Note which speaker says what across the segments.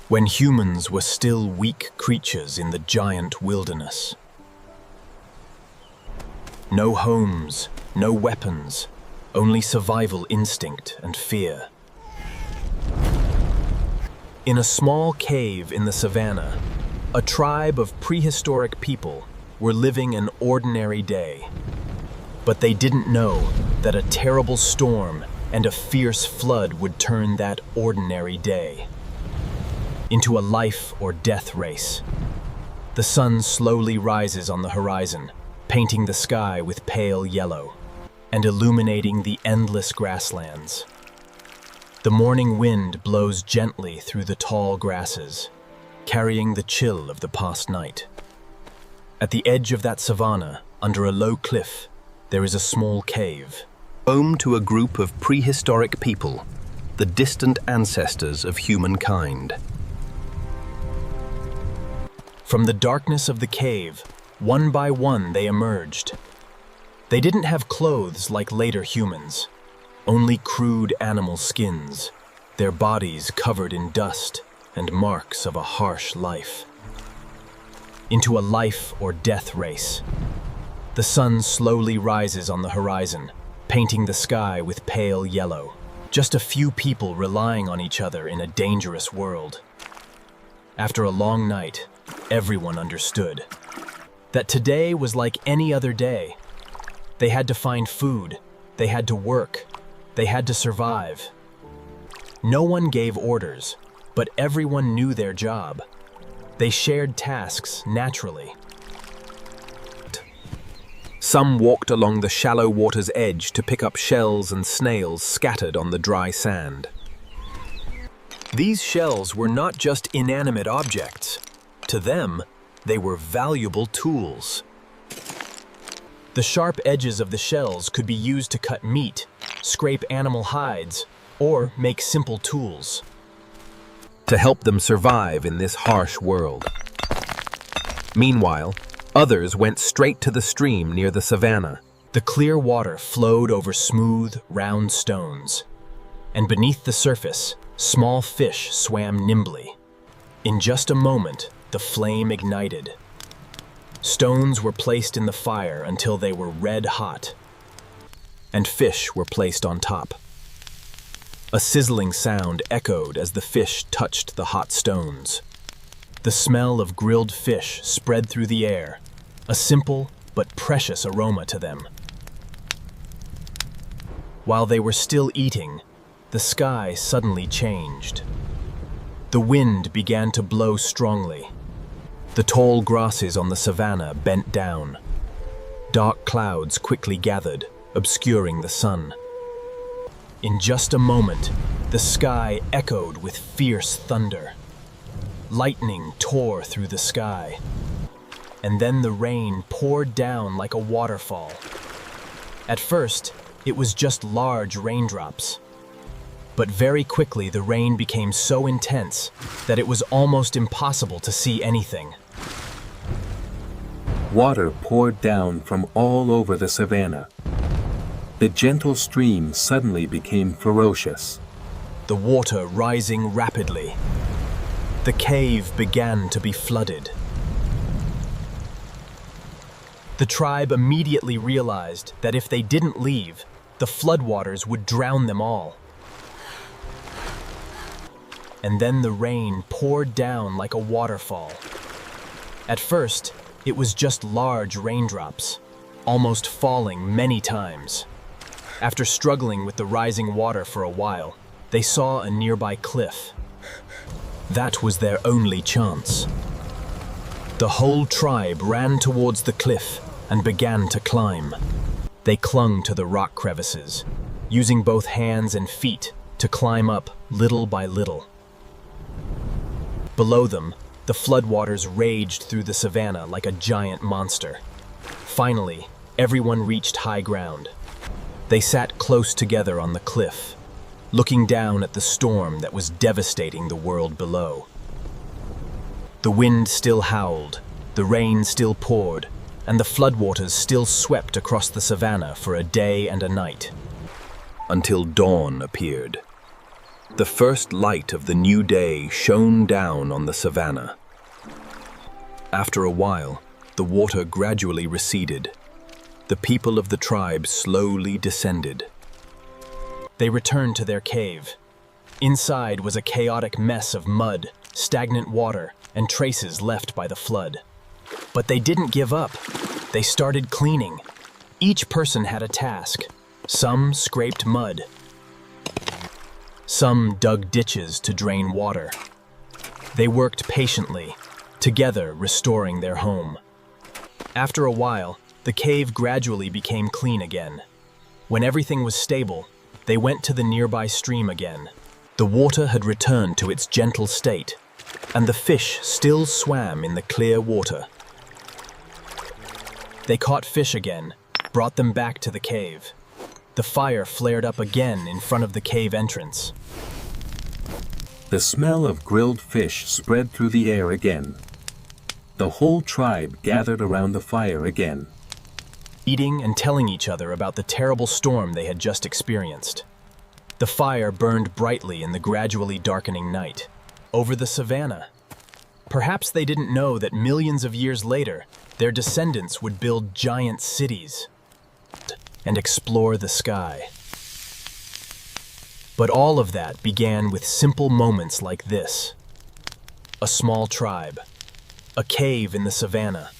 Speaker 1: when humans were still weak creatures in the giant wilderness. No homes, no weapons, only survival instinct and fear. In a small cave in the savannah, a tribe of prehistoric people were living an ordinary day. But they didn't know that a terrible storm and a fierce flood would turn that ordinary day into a life or death race. The sun slowly rises on the horizon, painting the sky with pale yellow and illuminating the endless grasslands. The morning wind blows gently through the tall grasses, carrying the chill of the past night. At the edge of that savanna, under a low cliff, there is a small cave, home to a group of prehistoric people, the distant ancestors of humankind. From the darkness of the cave, one by one they emerged. They didn't have clothes like later humans, only crude animal skins, their bodies covered in dust and marks of a harsh life. Into a life or death race. The sun slowly rises on the horizon, painting the sky with pale yellow. Just a few people relying on each other in a dangerous world. After a long night, everyone understood that today was like any other day. They had to find food, they had to work, they had to survive. No one gave orders, but everyone knew their job. They shared tasks naturally. Some walked along the shallow water's edge to pick up shells and snails scattered on the dry sand. These shells were not just inanimate objects. To them, they were valuable tools. The sharp edges of the shells could be used to cut meat, scrape animal hides, or make simple tools to help them survive in this harsh world. Meanwhile, others went straight to the stream near the savannah. The clear water flowed over smooth, round stones, and beneath the surface, small fish swam nimbly. In just a moment, the flame ignited. Stones were placed in the fire until they were red hot, and fish were placed on top. A sizzling sound echoed as the fish touched the hot stones. The smell of grilled fish spread through the air, a simple but precious aroma to them. While they were still eating, the sky suddenly changed. The wind began to blow strongly. The tall grasses on the savannah bent down. Dark clouds quickly gathered, obscuring the sun. In just a moment, the sky echoed with fierce thunder. Lightning tore through the sky, and then the rain poured down like a waterfall. At first, it was just large raindrops. But very quickly the rain became so intense that it was almost impossible to see anything.
Speaker 2: Water poured down from all over the savannah. The gentle stream suddenly became ferocious.
Speaker 1: The water rising rapidly. The cave began to be flooded. The tribe immediately realized that if they didn't leave, the floodwaters would drown them all. And then the rain poured down like a waterfall. At first, it was just large raindrops, almost falling many times. After struggling with the rising water for a while, they saw a nearby cliff. That was their only chance. The whole tribe ran towards the cliff and began to climb. They clung to the rock crevices, using both hands and feet to climb up little by little. Below them, the floodwaters raged through the savannah like a giant monster. Finally, everyone reached high ground. They sat close together on the cliff, looking down at the storm that was devastating the world below. The wind still howled, the rain still poured, and the floodwaters still swept across the savannah for a day and a night, until dawn appeared. The first light of the new day shone down on the savannah. After a while, the water gradually receded. The people of the tribe slowly descended. They returned to their cave. Inside was a chaotic mess of mud, stagnant water, and traces left by the flood. But they didn't give up. They started cleaning. Each person had a task. Some scraped mud. Some dug ditches to drain water. They worked patiently, together restoring their home. After a while, the cave gradually became clean again. When everything was stable, they went to the nearby stream again. The water had returned to its gentle state, and the fish still swam in the clear water. They caught fish again, brought them back to the cave. The fire flared up again in front of the cave entrance.
Speaker 2: The smell of grilled fish spread through the air again. The whole tribe gathered around the fire again,
Speaker 1: eating and telling each other about the terrible storm they had just experienced. The fire burned brightly in the gradually darkening night, over the savannah. Perhaps they didn't know that millions of years later, their descendants would build giant cities and explore the sky. But all of that began with simple moments like this. A small tribe, a cave in the savannah,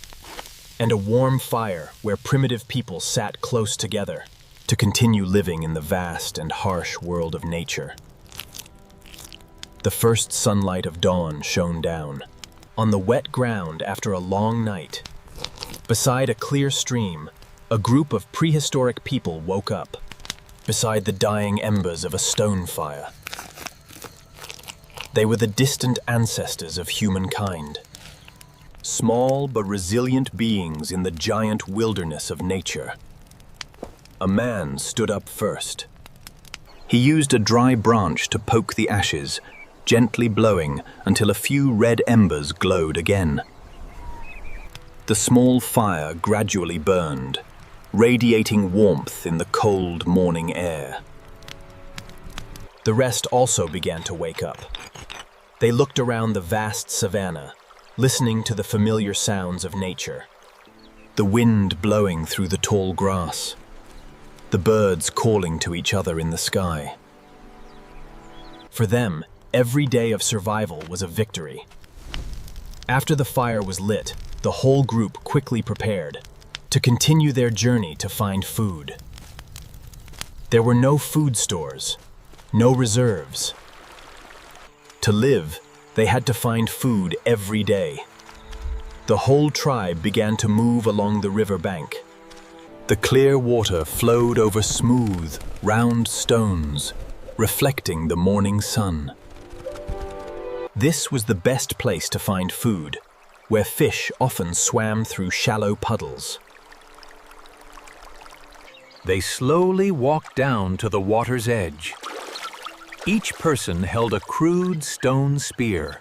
Speaker 1: and a warm fire where primitive people sat close together to continue living in the vast and harsh world of nature. The first sunlight of dawn shone down on the wet ground after a long night. Beside a clear stream, a group of prehistoric people woke up, beside the dying embers of a stone fire. They were the distant ancestors of humankind, small but resilient beings in the giant wilderness of nature. A man stood up first. He used a dry branch to poke the ashes, gently blowing until a few red embers glowed again. The small fire gradually burned, radiating warmth in the cold morning air. The rest also began to wake up. They looked around the vast savannah, listening to the familiar sounds of nature. The wind blowing through the tall grass, the birds calling to each other in the sky. For them, every day of survival was a victory. After the fire was lit, the whole group quickly prepared to continue their journey to find food. There were no food stores, no reserves. To live, they had to find food every day. The whole tribe began to move along the river bank. The clear water flowed over smooth, round stones, reflecting the morning sun. This was the best place to find food, where fish often swam through shallow puddles.
Speaker 3: They slowly walked down to the water's edge. Each person held a crude stone spear,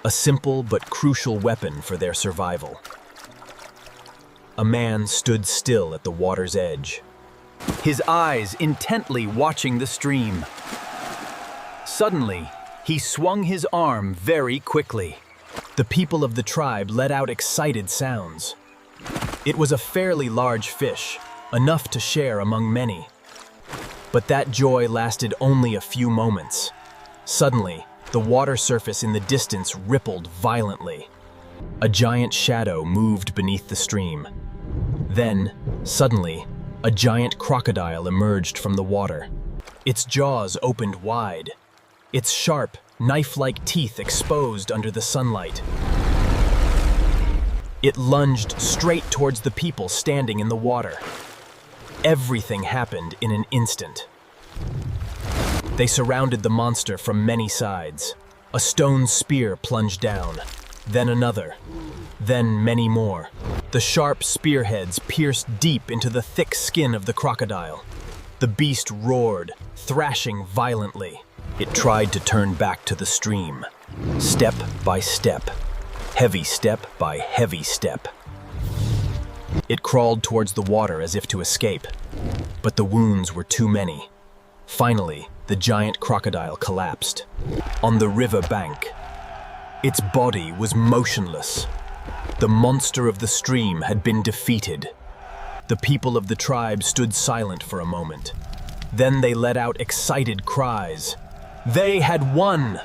Speaker 1: a simple but crucial weapon for their survival. A man stood still at the water's edge, his eyes intently watching the stream. Suddenly, he swung his arm very quickly. The people of the tribe let out excited sounds. It was a fairly large fish, enough to share among many. But that joy lasted only a few moments. Suddenly, the water surface in the distance rippled violently. A giant shadow moved beneath the stream. Then, suddenly, a giant crocodile emerged from the water. Its jaws opened wide, its sharp, knife-like teeth exposed under the sunlight. It lunged straight towards the people standing in the water. Everything happened in an instant. They surrounded the monster from many sides. A stone spear plunged down, then another, then many more. The sharp spearheads pierced deep into the thick skin of the crocodile. The beast roared, thrashing violently. It tried to turn back to the stream, step by step, heavy step by heavy step. It crawled towards the water as if to escape, but the wounds were too many. Finally, the giant crocodile collapsed. On the river bank, its body was motionless. The monster of the stream had been defeated. The people of the tribe stood silent for a moment. Then they let out excited cries. They had won!